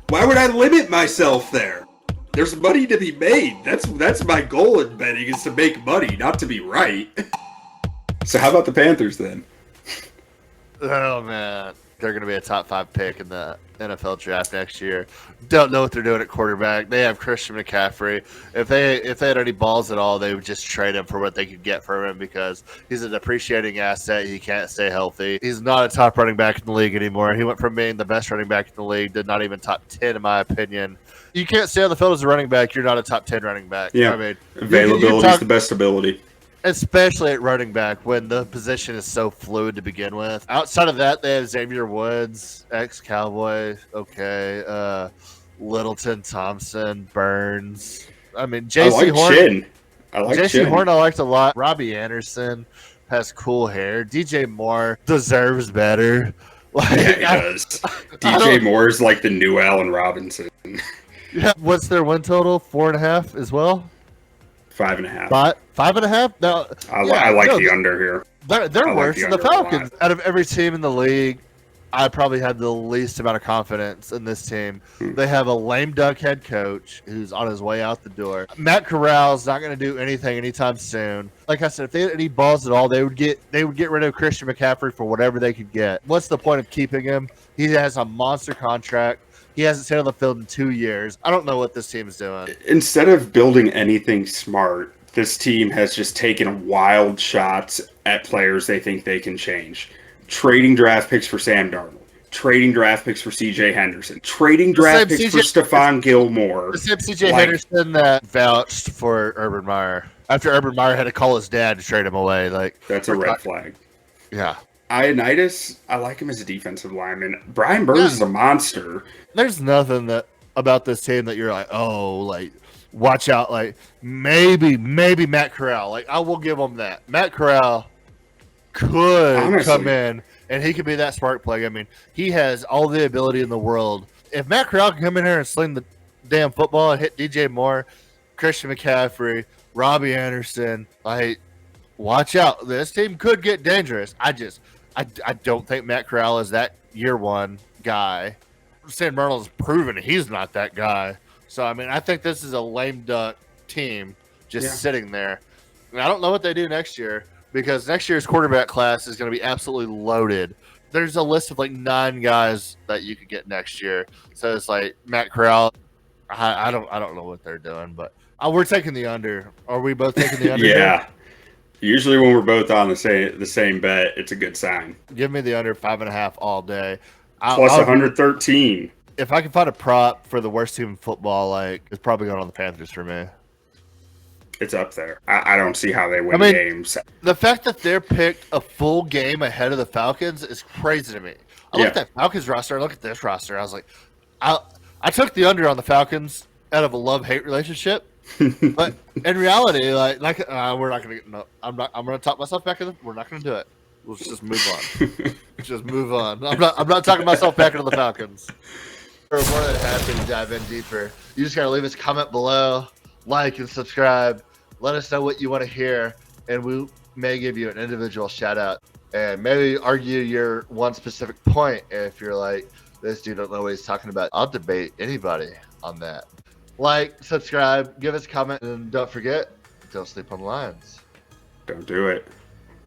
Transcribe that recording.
Why would I limit myself there? There's money to be made. That's my goal in betting, is to make money, not to be right. So how about the Panthers then? Oh man, they're going to be a top 5 pick in the NFL draft next year. Don't know what they're doing at quarterback. They have Christian McCaffrey. If they had any balls at all, they would just trade him for what they could get from him because he's a depreciating asset. He can't stay healthy. He's not a top running back in the league anymore. He went from being the best running back in the league to not even top 10 in my opinion. You can't stay on the field as a running back. You're not a top 10 running back. Yeah, I mean, availability is the best ability. Especially at running back when the position is so fluid to begin with. Outside of that, they have Xavier Woods, ex-Cowboy, okay, Littleton, Thompson, Burns. I mean, J.C. Horn. Chin. I like J.C. Chin. Horn I liked a lot. Robbie Anderson has cool hair. DJ Moore deserves better. Like, yeah, he does. DJ Moore is like the new Allen Robinson. Yeah, what's their win total? 4.5 as well? 5.5. 5.5? No, I like the under here. They're worse than the Falcons. Out of every team in the league, I probably had the least amount of confidence in this team. They have a lame duck head coach who's on his way out the door. Matt Corral's not going to do anything anytime soon. Like I said, if they had any balls at all, they would get rid of Christian McCaffrey for whatever they could get. What's the point of keeping him? He has a monster contract. He hasn't stayed on the field in 2 years. I don't know what this team is doing. Instead of building anything smart, this team has just taken wild shots at players they think they can change. Trading draft picks for Sam Darnold. Trading draft picks for C.J. Henderson. Trading draft picks for Stephon Gilmore. The same C.J. Henderson that vouched for Urban Meyer. After Urban Meyer had to call his dad to trade him away. That's a red flag. Yeah. Ioannidis, I like him as a defensive lineman. Brian Burns is a monster. There's nothing about this team that you're like, oh, like, watch out. Like, maybe Matt Corral. Like, I will give him that. Matt Corral could come in, and he could be that spark plug. I mean, he has all the ability in the world. If Matt Corral can come in here and sling the damn football and hit DJ Moore, Christian McCaffrey, Robbie Anderson, like, watch out. This team could get dangerous. I don't think Matt Corral is that year one guy. Sam Darnold's proven he's not that guy. So, I mean, I think this is a lame duck team just sitting there. And I don't know what they do next year because next year's quarterback class is going to be absolutely loaded. There's a list of like 9 guys that you could get next year. So it's like Matt Corral. I don't know what they're doing, but we're taking the under. Are we both taking the under? Yeah. Here? Usually when we're both on the same bet, it's a good sign. Give me the under 5.5 all day. Plus 113. If I can find a prop for the worst team in football, like, it's probably going on the Panthers for me. It's up there. I don't see how they win games. The fact that they're picked a full game ahead of the Falcons is crazy to me. I look at that Falcons roster. I look at this roster. I was like, I took the under on the Falcons out of a love-hate relationship. But in reality, we're not going to. No, I'm going to talk myself back in. We're not going to do it. Let's just move on. Just move on. I'm not talking myself back into the Falcons. We're more than happy to dive in deeper. You just got to leave us a comment below, like and subscribe. Let us know what you want to hear, and we may give you an individual shout out and maybe argue your one specific point. If you're like, this dude don't know what he's talking about, I'll debate anybody on that. Like, subscribe, give us a comment, and don't forget, don't sleep on the Lions. Don't do it.